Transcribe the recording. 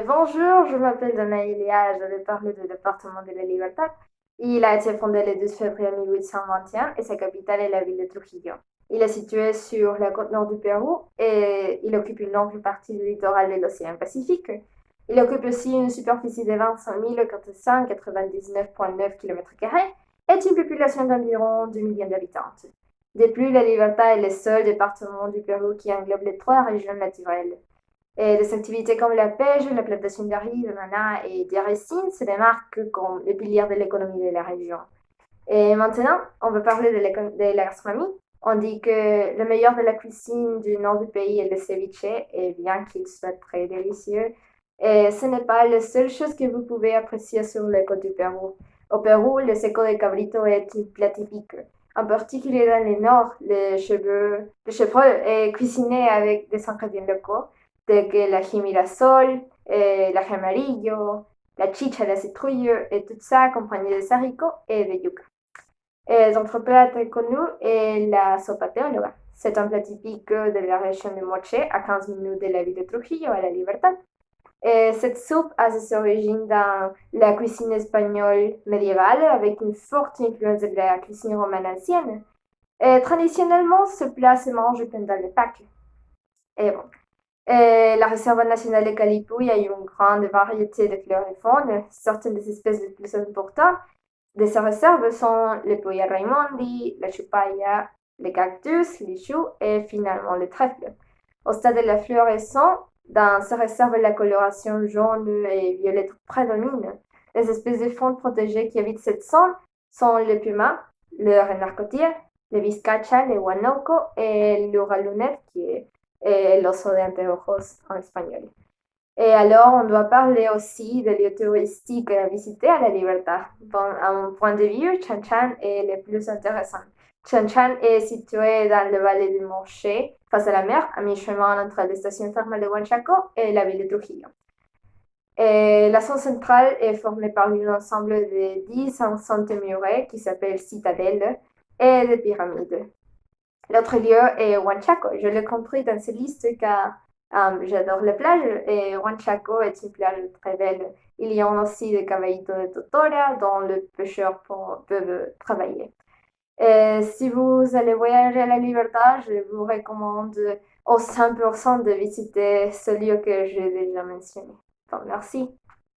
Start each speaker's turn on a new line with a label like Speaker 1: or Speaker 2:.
Speaker 1: Bonjour, je m'appelle Danaïlia, je vais parler du département de la Libertad. Il a été fondé le 12 février 1821 et sa capitale est la ville de Trujillo. Il est situé sur la côte nord du Pérou et il occupe une longue partie du littoral de l'océan Pacifique. Il occupe aussi une superficie de 25 499,9 km² et une population d'environ 2 millions d'habitants. De plus, la Libertad est le seul département du Pérou qui englobe les trois régions naturelles. Et des activités comme la pêche, la plantation de riz, de nana et des racines se démarquent comme les piliers de l'économie de la région. Et maintenant, on va parler de la gastronomie. On dit que le meilleur de la cuisine du nord du pays est le ceviche, et bien qu'il soit très délicieux, et ce n'est pas la seule chose que vous pouvez apprécier sur le côte du Pérou. Au Pérou, le seco de cabrito est un plat typique. En particulier dans le nord, le chevreau est cuisiné avec des ingrédients locaux, tels que l'ají mirasol, l'ají amarillo, la chicha de citrouille, et tout ça accompagné de haricots et de yuca. Notre plat très connu est la sopa teóloga. C'est un plat typique de la région de Moche, à 15 minutes de la ville de Trujillo, à la Libertad. Cette soupe a ses origines dans la cuisine espagnole médiévale, avec une forte influence de la cuisine romaine ancienne. Traditionnellement, ce plat se mange pendant les Pâques. Et bon, la réserve nationale de Calipouille a une grande variété de fleurs et faunes. Certaines des espèces les plus importantes de ces réserves sont le Puya Raimondi, la chupaya, les cactus, les choux et finalement les trèfles. Au stade de la floraison, dans ces réserves, la coloration jaune et violette prédomine. Les espèces de faune protégées qui habitent cette zone sont le puma, le renard côtier, le vizcacha, le guanoco et l'ouralunette qui est l'oso de anteojos en espagnol. Et alors, on doit parler aussi des lieux touristiques à visiter à la Libertad. Bon, à mon point de vue, Chan Chan est le plus intéressant. Chan Chan est situé dans le vallée du Monché, face à la mer, à mi-chemin entre la station thermale de Huanchaco et la ville de Trujillo. Et la zone centrale est formée par un ensemble de 10 enceintes murées qui s'appelle citadelle et des pyramides. L'autre lieu est Huanchaco. Je l'ai compris dans cette liste car j'adore les plages et Huanchaco est une plage très belle. Il y a aussi des caballitos de Totora dont les pêcheurs peuvent travailler. Et si vous allez voyager à la Libertad, je vous recommande au 100% de visiter ce lieu que j'ai déjà mentionné. Donc, merci.